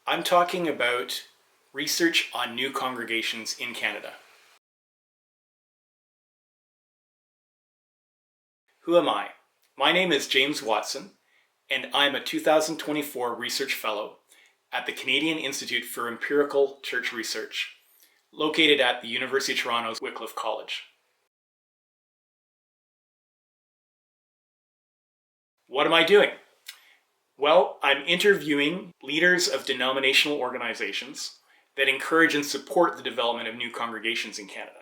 I'm talking about research on new congregations in Canada. Who am I? My name is James Watson, and I'm a 2024 Research Fellow at the Canadian Institute for Empirical Church Research, located at the University of Toronto's Wycliffe College. What am I doing? Well, I'm interviewing leaders of denominational organizations that encourage and support the development of new congregations in Canada.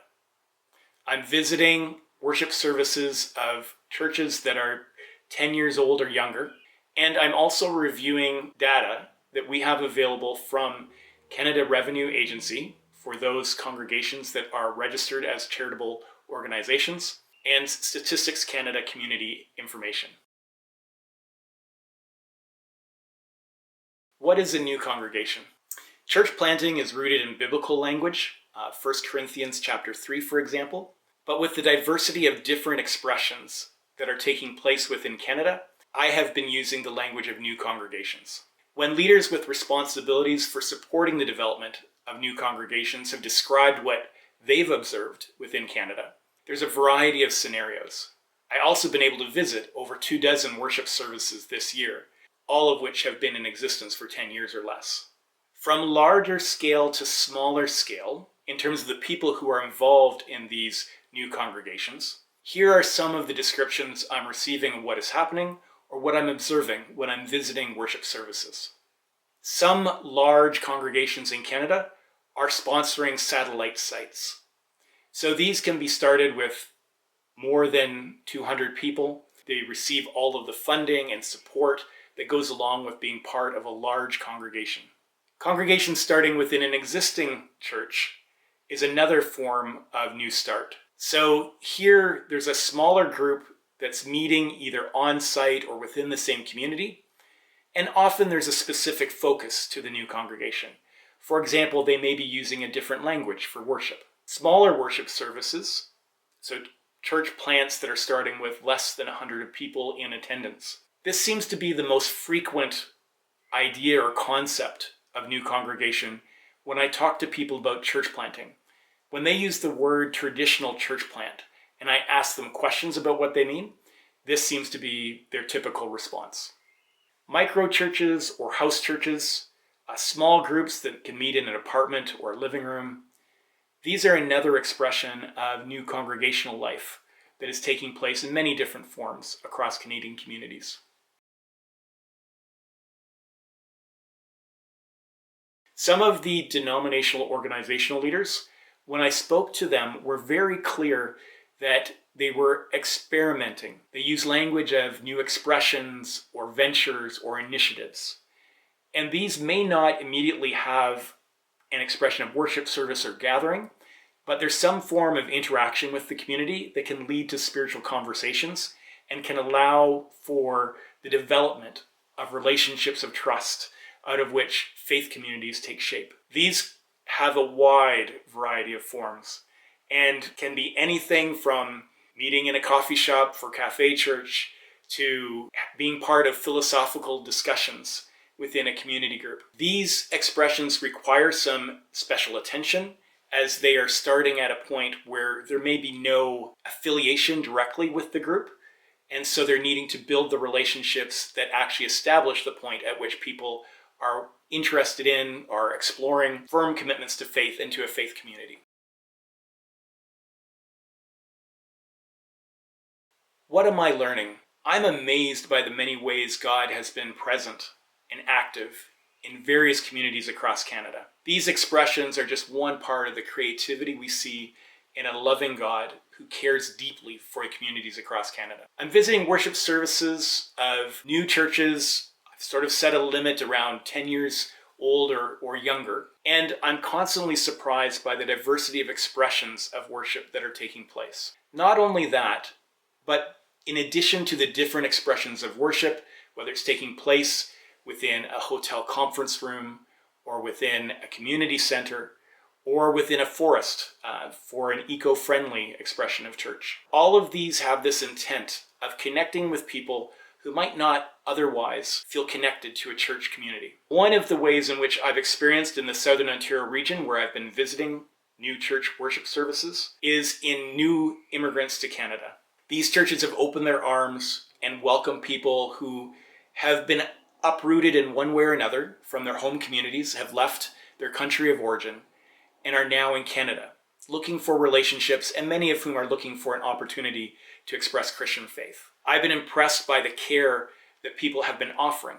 I'm visiting worship services of churches that are 10 years old or younger, and I'm also reviewing data that we have available from Canada Revenue Agency for those congregations that are registered as charitable organizations, and Statistics Canada community information. What is a new congregation? Church planting is rooted in biblical language, 1 Corinthians chapter 3, for example. But with the diversity of different expressions that are taking place within Canada, I have been using the language of new congregations. When leaders with responsibilities for supporting the development of new congregations have described what they've observed within Canada, there's a variety of scenarios. I've also been able to visit over 24 worship services this year, all of which have been in existence for 10 years or less. From larger scale to smaller scale, in terms of the people who are involved in these new congregations, here are some of the descriptions I'm receiving of what is happening or what I'm observing when I'm visiting worship services. Some large congregations in Canada are sponsoring satellite sites. So these can be started with more than 200 people. They receive all of the funding and support that goes along with being part of a large congregation. Congregations starting within an existing church is another form of new start. So here there's a smaller group that's meeting either on site or within the same community, and often there's a specific focus to the new congregation. For example, they may be using a different language for worship. Smaller worship services, so church plants that are starting with less than 100 people in attendance. This seems to be the most frequent idea or concept of new congregation when I talk to people about church planting. When they use the word traditional church plant and I ask them questions about what they mean, this seems to be their typical response. Micro churches or house churches, small groups that can meet in an apartment or living room, these are another expression of new congregational life that is taking place in many different forms across Canadian communities. Some of the denominational organizational leaders, when I spoke to them, were very clear that they were experimenting. They use language of new expressions or ventures or initiatives. And these may not immediately have an expression of worship service or gathering, but there's some form of interaction with the community that can lead to spiritual conversations and can allow for the development of relationships of trust out of which faith communities take shape. These have a wide variety of forms and can be anything from meeting in a coffee shop for cafe church to being part of philosophical discussions within a community group. These expressions require some special attention as they are starting at a point where there may be no affiliation directly with the group, and so they're needing to build the relationships that actually establish the point at which people are interested in or exploring firm commitments to faith and to a faith community. What am I learning? I'm amazed by the many ways God has been present and active in various communities across Canada. These expressions are just one part of the creativity we see in a loving God who cares deeply for communities across Canada. I'm visiting worship services of new churches. I've sort of set a limit around 10 years old or younger, and I'm constantly surprised by the diversity of expressions of worship that are taking place. Not only that, but in addition to the different expressions of worship, whether it's taking place within a hotel conference room or within a community center or within a forest for an eco-friendly expression of church. All of these have this intent of connecting with people who might not otherwise feel connected to a church community. One of the ways in which I've experienced in the Southern Ontario region, where I've been visiting new church worship services, is in new immigrants to Canada. These churches have opened their arms and welcomed people who have been uprooted in one way or another from their home communities, have left their country of origin, and are now in Canada, looking for relationships, and many of whom are looking for an opportunity to express Christian faith. I've been impressed by the care that people have been offering.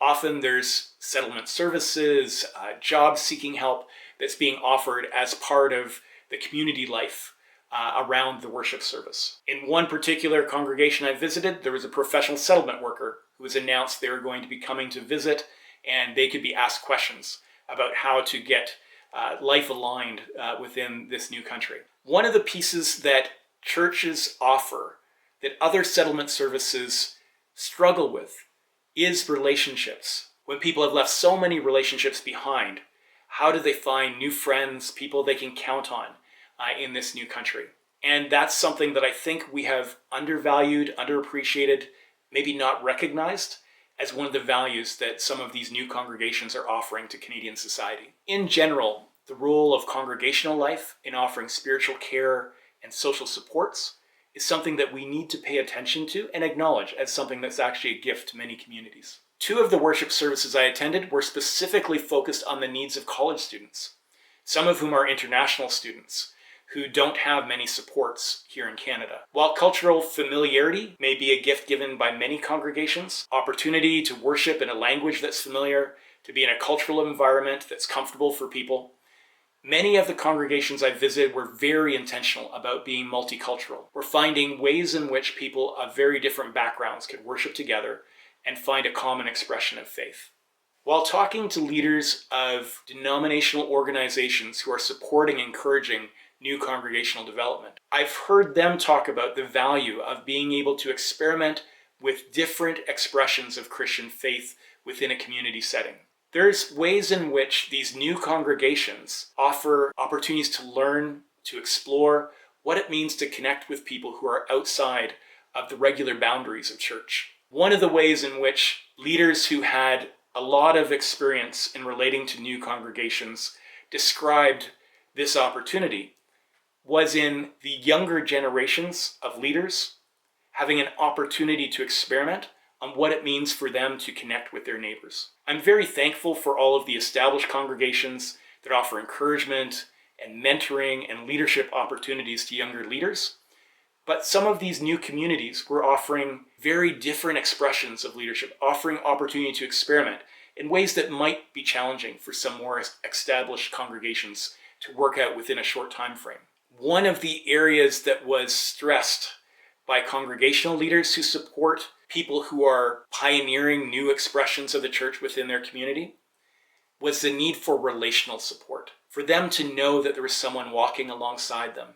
Often there's settlement services, job-seeking help that's being offered as part of the community life around the worship service. In one particular congregation I visited, there was a professional settlement worker who was announced they were going to be coming to visit, and they could be asked questions about how to get life aligned within this new country. One of the pieces that churches offer that other settlement services struggle with is relationships. When people have left so many relationships behind, how do they find new friends, people they can count on in this new country? And that's something that I think we have undervalued, underappreciated, maybe not recognized as one of the values that some of these new congregations are offering to Canadian society. In general, the role of congregational life in offering spiritual care and social supports is something that we need to pay attention to and acknowledge as something that's actually a gift to many communities. Two of the worship services I attended were specifically focused on the needs of college students, some of whom are international students who don't have many supports here in Canada. While cultural familiarity may be a gift given by many congregations, opportunity to worship in a language that's familiar, to be in a cultural environment that's comfortable for people, many of the congregations I visited were very intentional about being multicultural. We're finding ways in which people of very different backgrounds could worship together and find a common expression of faith. While talking to leaders of denominational organizations who are supporting and encouraging new congregational development, I've heard them talk about the value of being able to experiment with different expressions of Christian faith within a community setting. There's ways in which these new congregations offer opportunities to learn, to explore what it means to connect with people who are outside of the regular boundaries of church. One of the ways in which leaders who had a lot of experience in relating to new congregations described this opportunity was in the younger generations of leaders having an opportunity to experiment on what it means for them to connect with their neighbors. I'm very thankful for all of the established congregations that offer encouragement and mentoring and leadership opportunities to younger leaders. But some of these new communities were offering very different expressions of leadership, offering opportunity to experiment in ways that might be challenging for some more established congregations to work out within a short time frame. One of the areas that was stressed by congregational leaders who support people who are pioneering new expressions of the church within their community was the need for relational support, for them to know that there was someone walking alongside them,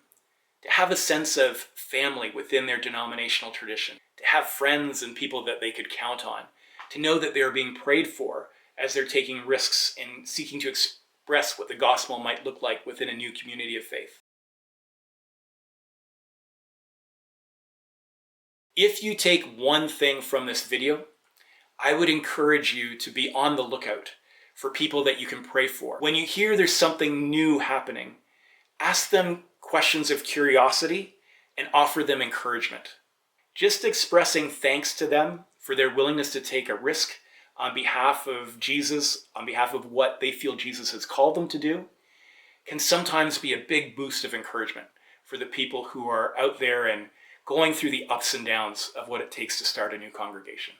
to have a sense of family within their denominational tradition, to have friends and people that they could count on, to know that they are being prayed for as they're taking risks and seeking to express what the gospel might look like within a new community of faith. If you take one thing from this video, I would encourage you to be on the lookout for people that you can pray for. When you hear there's something new happening, ask them questions of curiosity and offer them encouragement. Just expressing thanks to them for their willingness to take a risk on behalf of Jesus, on behalf of what they feel Jesus has called them to do, can sometimes be a big boost of encouragement for the people who are out there and going through the ups and downs of what it takes to start a new congregation.